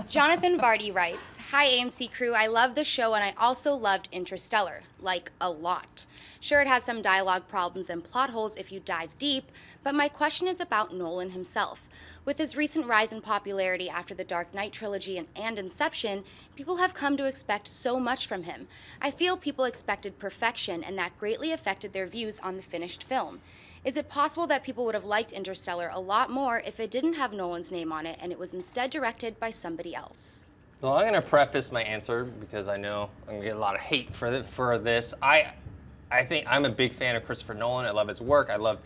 Jonathan Varty writes, "Hi AMC crew, I love the show and I also loved Interstellar, like a lot. Sure, it has some dialogue problems and plot holes if you dive deep, but my question is about Nolan himself. With his recent rise in popularity after the Dark Knight trilogy and Inception, people have come to expect so much from him. I feel people expected perfection and that greatly affected their views on the finished film. Is it possible that people would have liked Interstellar a lot more if it didn't have Nolan's name on it and it was instead directed by somebody else?" Well, I'm going to preface my answer because I know I'm going to get a lot of hate for this. I think I'm a big fan of Christopher Nolan. I love his work. I love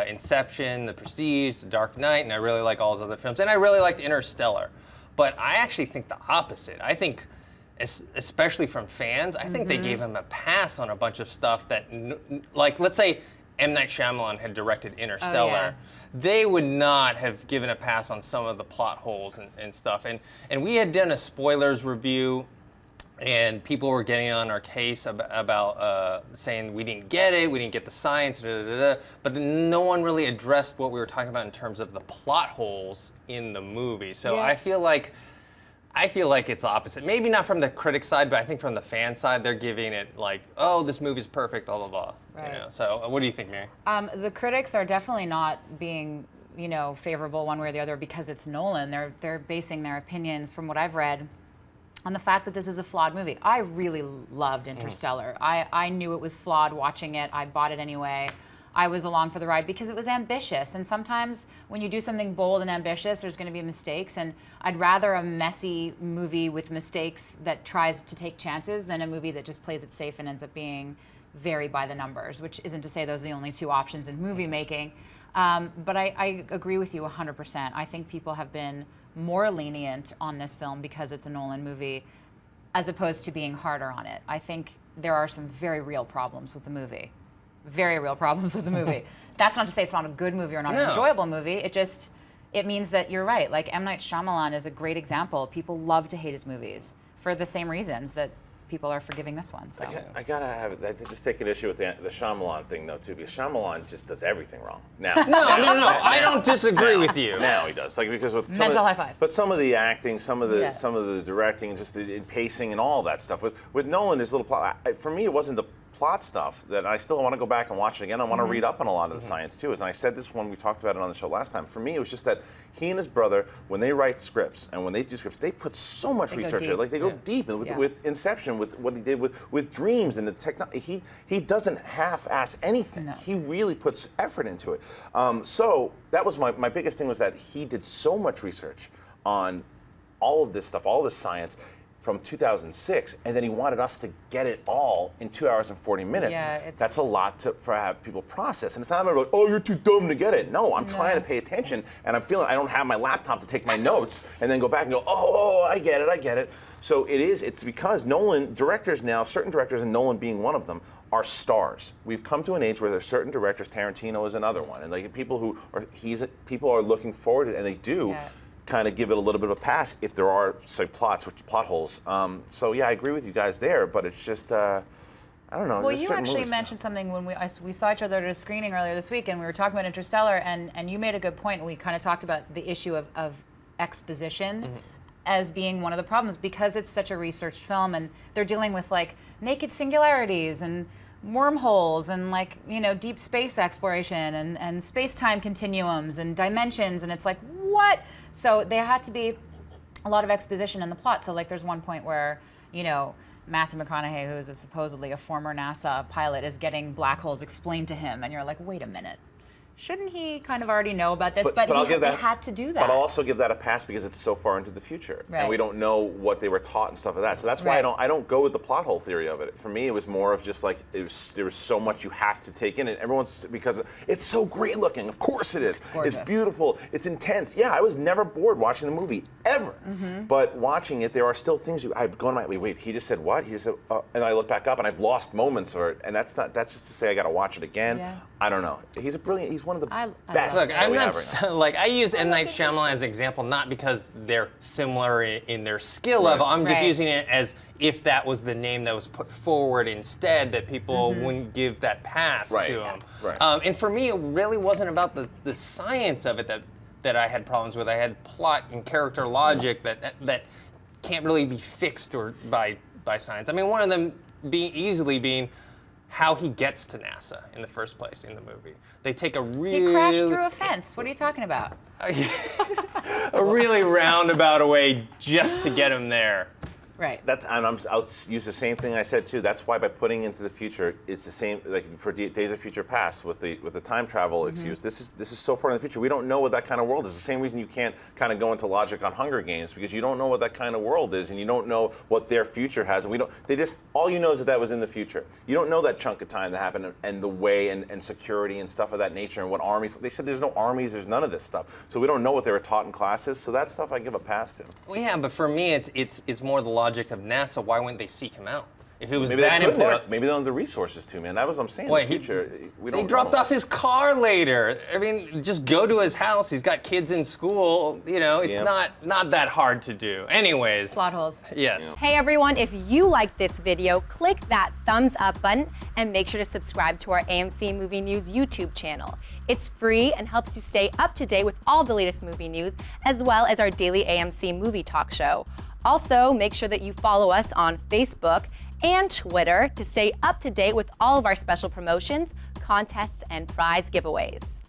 Inception, The Prestige, The Dark Knight, and I really like all his other films. And I really liked Interstellar. But I actually think the opposite. I think, especially from fans, I think they gave him a pass on a bunch of stuff that, like, let's say M. Night Shyamalan had directed Interstellar, they would not have given a pass on some of the plot holes and stuff. And we had done a spoilers review, and people were getting on our case about saying we didn't get it, we didn't get the science, but no one really addressed what we were talking about in terms of the plot holes in the movie. So I feel like it's the opposite. Maybe not from the critic side, but I think from the fan side, they're giving it like, oh, this movie's perfect, blah, blah, blah. Right. You know? So what do you think, Mary? The critics are definitely not being, favorable one way or the other because it's Nolan. They're basing their opinions, from what I've read, on the fact that this is a flawed movie. I really loved Interstellar. I knew it was flawed watching it. I bought it anyway. I was along for the ride because it was ambitious. And sometimes when you do something bold and ambitious, there's going to be mistakes. And I'd rather a messy movie with mistakes that tries to take chances than a movie that just plays it safe and ends up being very by the numbers, which isn't to say those are the only two options in movie making. But I agree with you 100%. I think people have been more lenient on this film because it's a Nolan movie as opposed to being harder on it. I think there are some very real problems with the movie. Very real problems with the movie. That's not to say it's not a good movie or not an enjoyable movie. It means that you're right. Like M. Night Shyamalan is a great example. People love to hate his movies for the same reasons that people are forgiving this one. So I just take an issue with the Shyamalan thing though too, because Shyamalan just does everything wrong now. No, I don't disagree with you. Now he does, like, because with mental high five. But some of the acting, some of the directing, just the pacing and all that stuff. With Nolan, his little plot. For me, it wasn't the plot stuff that I still want to go back and watch it again. I want to read up on a lot of the science too. And I said this when we talked about it on the show last time. For me, it was just that he and his brother, when they write scripts and when they do scripts, they put so much research in it. Like they go deep. And with Inception, with what he did with dreams and the technology, he doesn't half-ass anything. No. He really puts effort into it. So that was my biggest thing, was that he did so much research on all of this stuff, all this science, from 2006, and then he wanted us to get it all in 2 hours and 40 minutes. Yeah, that's a lot for have people process. And it's not like, oh, you're too dumb to get it. No, I'm trying to pay attention, and I'm feeling I don't have my laptop to take my notes and then go back and go, oh, I get it. So it's because directors now, certain directors, and Nolan being one of them, are stars. We've come to an age where there's certain directors, Tarantino is another one, and like people are looking forward to it, and they do. Yeah. Kind of give it a little bit of a pass if there are, say, plot holes. So yeah, I agree with you guys there, but it's just I don't know. Well, you actually mentioned something when we saw each other at a screening earlier this week, and we were talking about Interstellar, and you made a good point. We kind of talked about the issue of exposition as being one of the problems because it's such a researched film, and they're dealing with like naked singularities and wormholes and deep space exploration and space-time continuums and dimensions, and it's like, what? So there had to be a lot of exposition in the plot. So there's one point where, Matthew McConaughey, who is supposedly a former NASA pilot, is getting black holes explained to him, and you're like, wait a minute. Shouldn't he kind of already know about this? But he had to do that. But I'll also give that a pass because it's so far into the future, and we don't know what they were taught and stuff like that. So that's why I don't go with the plot hole theory of it. For me, it was more of just like there was so much you have to take in, and because it's so great looking. Of course it is. It's beautiful. It's intense. Yeah, I was never bored watching the movie ever. But watching it, there are still things I go in wait. He just said what? He said, and I look back up and I've lost moments for it. And that's just to say I got to watch it again. Yeah. I don't know. He's one of the I best. love Look, it. I'm we not have right now. like I used M. Night Shyamalan as an example, not because they're similar in their skill level. I'm just Right. using it as if that was the name that was put forward instead, that people wouldn't give that pass Right. to Yeah. him. Right. And for me, it really wasn't about the science of it that I had problems with. I had plot and character logic that can't really be fixed or by science. I mean, one of them being how he gets to NASA in the first place in the movie. They take a He crashed through a fence. What are you talking about? a really roundabout way just to get him there. Right. I'll use the same thing I said too. That's why by putting into the future, it's the same like for Days of Future Past with the time travel excuse. This is so far in the future. We don't know what that kind of world is. The same reason you can't kind of go into logic on Hunger Games because you don't know what that kind of world is and you don't know what their future has. And all you know is that was in the future. You don't know that chunk of time that happened and the way and security and stuff of that nature and what armies. They said there's no armies. There's none of this stuff. So we don't know what they were taught in classes. So that stuff I give a pass to. Well, yeah, but for me, it's more the logic of NASA. Why wouldn't they seek him out? If it was Maybe that they couldn't. important. Maybe they don't have the resources to, man. That was what I'm saying. Wait, in the future, we don't They dropped know. off his car later. I mean, just go to his house. He's got kids in school. You know, it's Yeah. not that hard to do. Anyways. Plot holes. Yes. Hey everyone, if you liked this video, click that thumbs up button and make sure to subscribe to our AMC Movie News YouTube channel. It's free and helps you stay up to date with all the latest movie news, as well as our daily AMC movie talk show. Also, make sure that you follow us on Facebook and Twitter to stay up to date with all of our special promotions, contests, and prize giveaways.